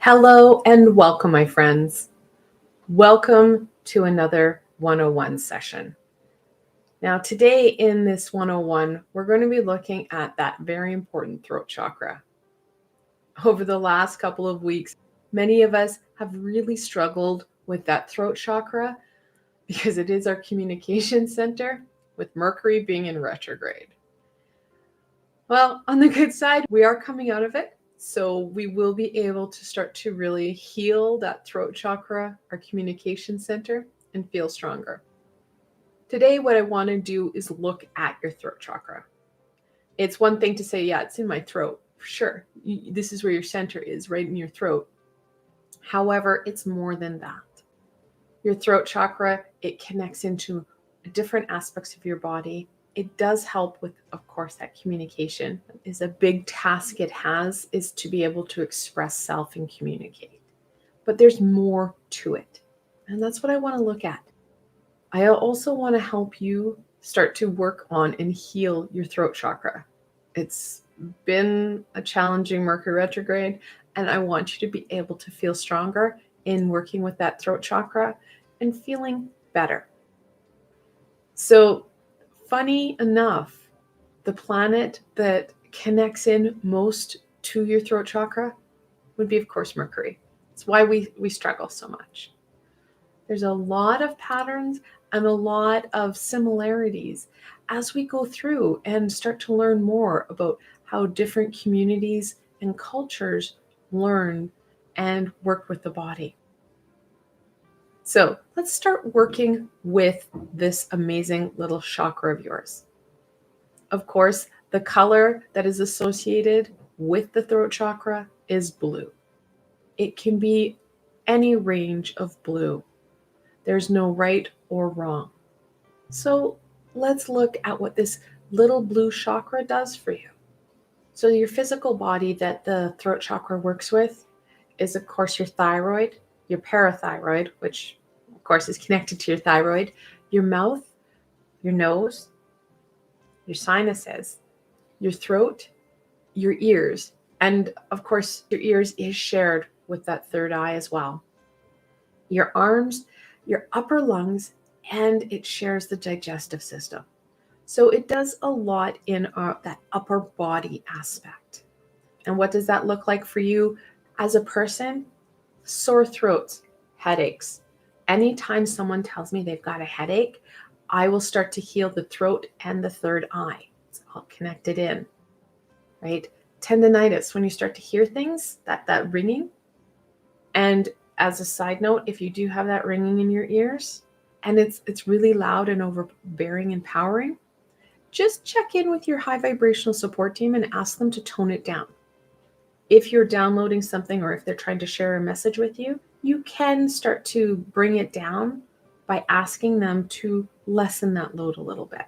Hello and welcome, my friends. Welcome to another 101 session. Now, today in this 101, we're going to be looking at that very important throat chakra. Over the last couple of weeks, many of us have really struggled with that throat chakra because it is our communication center, with Mercury being in retrograde. Well, on the good side, we are coming out of it. So we will be able to start to really heal that throat chakra, our communication center, and feel stronger. Today, what I want to do is look at your throat chakra. It's one thing to say, yeah, it's in my throat. Sure, this is where your center is, right in your throat. However, it's more than that. Your throat chakra, it connects into different aspects of your body. It does help with, of course, that communication is a big task it has, is to be able to express self and communicate. But there's more to it. And that's what I want to look at. I also want to help you start to work on and heal your throat chakra. It's been a challenging Mercury retrograde, and I want you to be able to feel stronger in working with that throat chakra and feeling better. So, funny enough, the planet that connects in most to your throat chakra would be, of course, Mercury. It's why we struggle so much. There's a lot of patterns and a lot of similarities as we go through and start to learn more about how different communities and cultures learn and work with the body. So let's start working with this amazing little chakra of yours. Of course, the color that is associated with the throat chakra is blue. It can be any range of blue. There's no right or wrong. So let's look at what this little blue chakra does for you. So your physical body that the throat chakra works with is, of course, your thyroid, your parathyroid, which of course is connected to your thyroid, your mouth, your nose, your sinuses, your throat, your ears, and of course your ears is shared with that third eye as well. Your arms, your upper lungs, and it shares the digestive system. So it does a lot in that upper body aspect. And what does that look like for you as a person? Sore throats, headaches. Anytime someone tells me they've got a headache, I will start to heal the throat and the third eye. It's all connected in, right? Tendinitis, when you start to hear things, that ringing. And as a side note, if you do have that ringing in your ears and it's really loud and overbearing and powering, just check in with your high vibrational support team and ask them to tone it down. If you're downloading something or if they're trying to share a message with you, you can start to bring it down by asking them to lessen that load a little bit.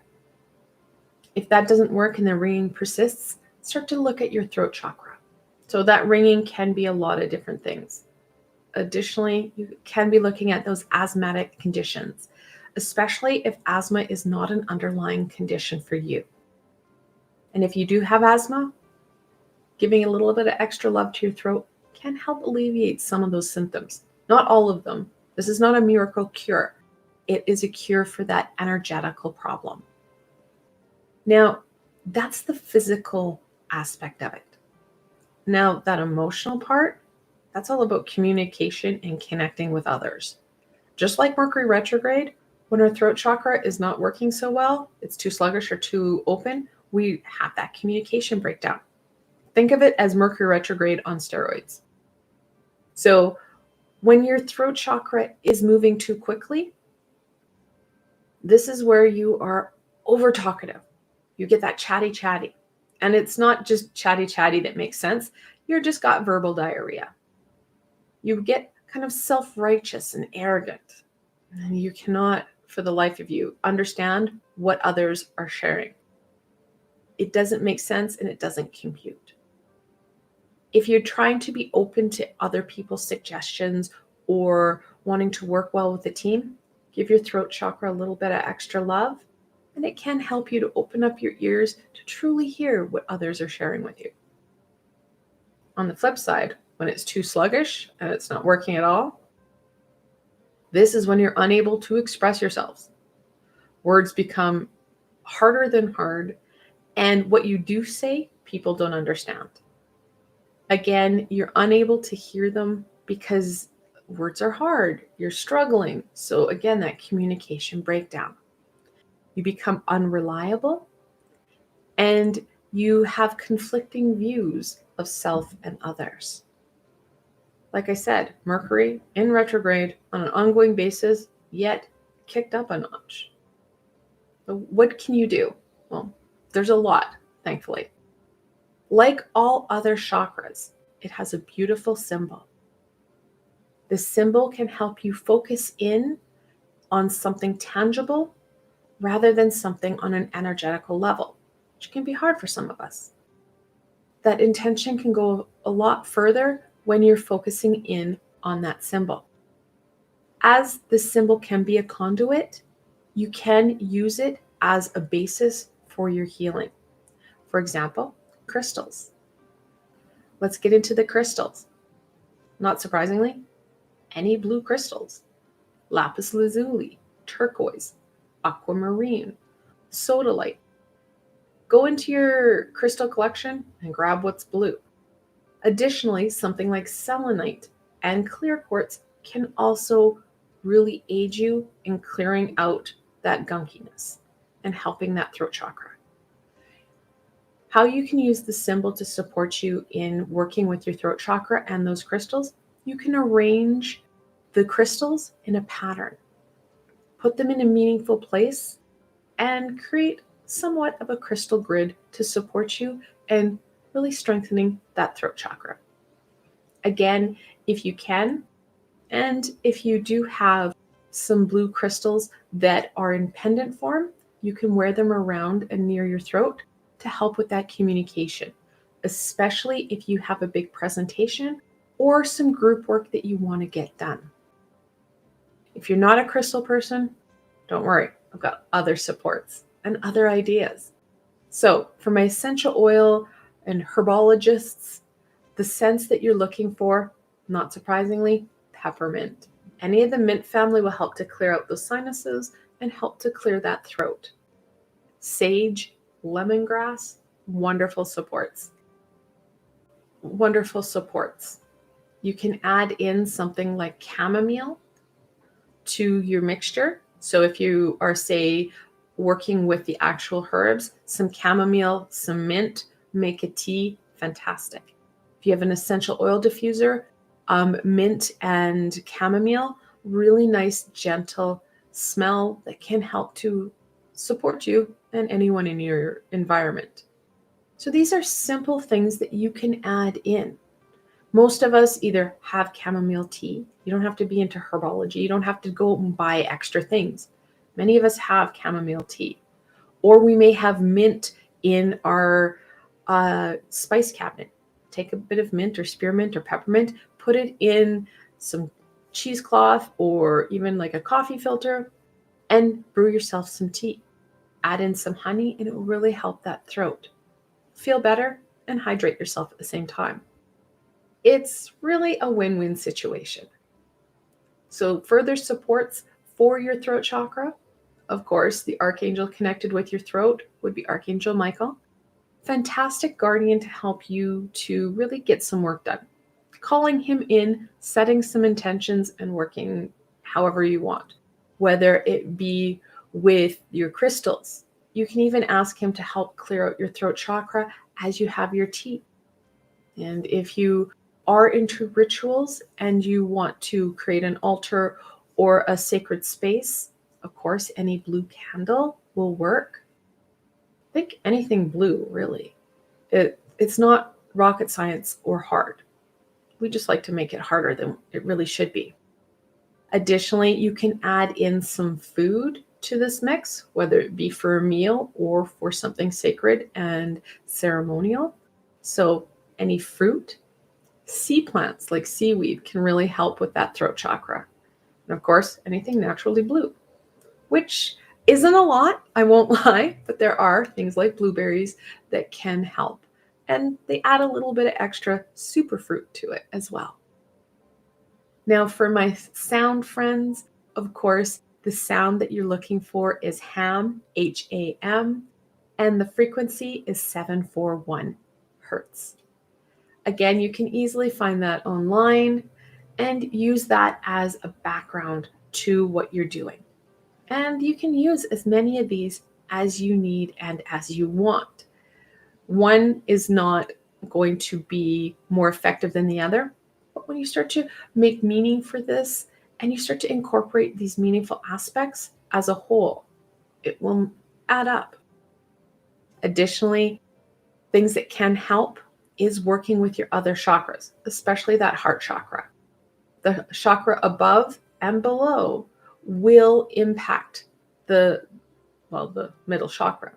If that doesn't work and the ringing persists, start to look at your throat chakra. So that ringing can be a lot of different things. Additionally, you can be looking at those asthmatic conditions, especially if asthma is not an underlying condition for you. And if you do have asthma, giving a little bit of extra love to your throat can help alleviate some of those symptoms. Not all of them. This is not a miracle cure. It is a cure for that energetical problem. Now, that's the physical aspect of it. Now, that emotional part, that's all about communication and connecting with others. Just like Mercury retrograde, when our throat chakra is not working so well, it's too sluggish or too open, we have that communication breakdown. Think of it as Mercury retrograde on steroids. So when your throat chakra is moving too quickly, this is where you are over talkative. You get that chatty. And it's not just chatty that makes sense. You're just got verbal diarrhea. You get kind of self-righteous and arrogant. And you cannot, for the life of you, understand what others are sharing. It doesn't make sense and it doesn't compute. If you're trying to be open to other people's suggestions or wanting to work well with the team, give your throat chakra a little bit of extra love, and it can help you to open up your ears to truly hear what others are sharing with you. On the flip side, when it's too sluggish and it's not working at all, this is when you're unable to express yourselves. Words become harder than hard, and what you do say, people don't understand. Again, you're unable to hear them because words are hard. You're struggling. So again, that communication breakdown. You become unreliable, and you have conflicting views of self and others. Like I said, Mercury in retrograde on an ongoing basis, yet kicked up a notch. So what can you do? Well, there's a lot, thankfully. Like all other chakras, it has a beautiful symbol. This symbol can help you focus in on something tangible rather than something on an energetical level, which can be hard for some of us. That intention can go a lot further when you're focusing in on that symbol. As the symbol can be a conduit, you can use it as a basis for your healing. For example, crystals. Let's get into the crystals. Not surprisingly, any blue crystals. Lapis lazuli, turquoise, aquamarine, sodalite. Go into your crystal collection and grab what's blue. Additionally, something like selenite and clear quartz can also really aid you in clearing out that gunkiness and helping that throat chakra. How you can use the symbol to support you in working with your throat chakra and those crystals, you can arrange the crystals in a pattern. Put them in a meaningful place and create somewhat of a crystal grid to support you and really strengthening that throat chakra. Again, if you can, and if you do have some blue crystals that are in pendant form, you can wear them around and near your throat to help with that communication, especially if you have a big presentation or some group work that you want to get done. If you're not a crystal person, don't worry, I've got other supports and other ideas. So for my essential oil and herbologists, the scents that you're looking for, not surprisingly, peppermint. Any of the mint family will help to clear out those sinuses and help to clear that throat. Sage, lemongrass, wonderful supports. Wonderful supports. You can add in something like chamomile to your mixture. So if you are, say, working with the actual herbs, some chamomile, some mint, make a tea, fantastic. If you have an essential oil diffuser, mint and chamomile, really nice, gentle smell that can help to support you and anyone in your environment. So these are simple things that you can add in. Most of us either have chamomile tea. You don't have to be into herbology. You don't have to go and buy extra things. Many of us have chamomile tea. Or we may have mint in our spice cabinet. Take a bit of mint or spearmint or peppermint, put it in some cheesecloth or even like a coffee filter, and brew yourself some tea. Add in some honey, and it will really help that throat. Feel better and hydrate yourself at the same time. It's really a win-win situation. So further supports for your throat chakra, of course, the archangel connected with your throat would be Archangel Michael. Fantastic guardian to help you to really get some work done. Calling him in, setting some intentions, and working however you want. Whether it be with your crystals, you can even ask him to help clear out your throat chakra as you have your tea. And if you are into rituals and you want to create an altar or a sacred space, of course, any blue candle will work. Think anything blue, really. It's not rocket science or hard. We just like to make it harder than it really should be. Additionally, you can add in some food to this mix, whether it be for a meal or for something sacred and ceremonial. So any fruit, sea plants like seaweed can really help with that throat chakra. And of course, anything naturally blue, which isn't a lot, I won't lie, but there are things like blueberries that can help. and they add a little bit of extra superfruit to it as well. Now for my sound friends, of course, the sound that you're looking for is ham, H-A-M, and the frequency is 741 hertz. Again, you can easily find that online and use that as a background to what you're doing. And you can use as many of these as you need and as you want. One is not going to be more effective than the other, but when you start to make meaning for this and you start to incorporate these meaningful aspects as a whole, it will add up. Additionally, things that can help is working with your other chakras, especially that heart chakra. The chakra above and below will impact the middle chakra.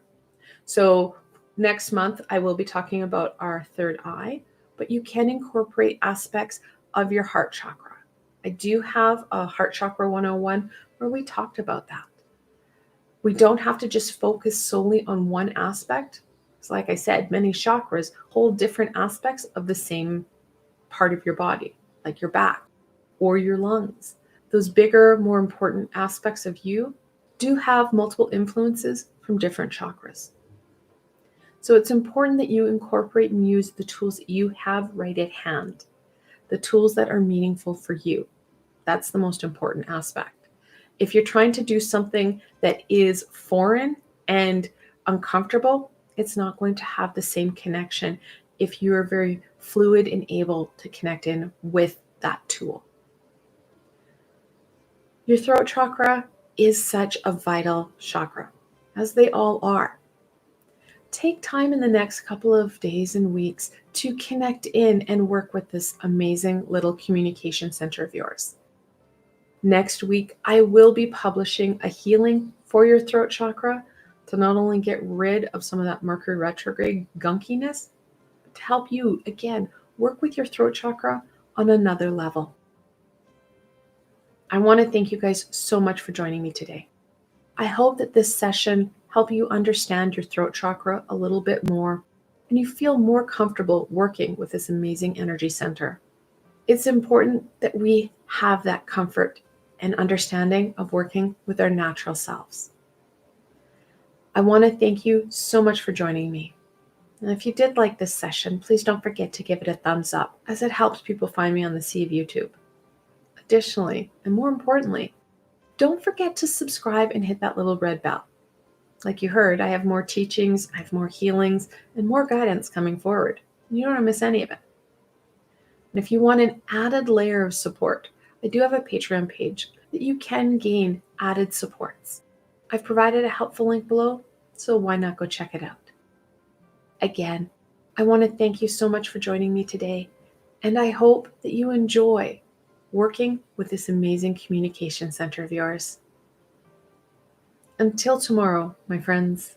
So next month, I will be talking about our third eye, but you can incorporate aspects of your heart chakra. I do have a Heart Chakra 101 where we talked about that. We don't have to just focus solely on one aspect. So like I said, many chakras hold different aspects of the same part of your body, like your back or your lungs. Those bigger, more important aspects of you do have multiple influences from different chakras. So it's important that you incorporate and use the tools that you have right at hand, the tools that are meaningful for you. That's the most important aspect. If you're trying to do something that is foreign and uncomfortable, it's not going to have the same connection if you are very fluid and able to connect in with that tool. Your throat chakra is such a vital chakra, as they all are. Take time in the next couple of days and weeks to connect in and work with this amazing little communication center of yours. Next week, I will be publishing a healing for your throat chakra to not only get rid of some of that Mercury Retrograde gunkiness, but to help you, again, work with your throat chakra on another level. I want to thank you guys so much for joining me today. I hope that this session helped you understand your throat chakra a little bit more and you feel more comfortable working with this amazing energy center. It's important that we have that comfort and understanding of working with our natural selves. I want to thank you so much for joining me. And if you did like this session, please don't forget to give it a thumbs up, as it helps people find me on the Sea of YouTube. Additionally, and more importantly, don't forget to subscribe and hit that little red bell. Like you heard, I have more teachings, I have more healings, and more guidance coming forward. You don't want to miss any of it. And if you want an added layer of support, I do have a Patreon page that you can gain added supports. I've provided a helpful link below, so why not go check it out? Again, I want to thank you so much for joining me today, and I hope that you enjoy working with this amazing communication center of yours. Until tomorrow, my friends.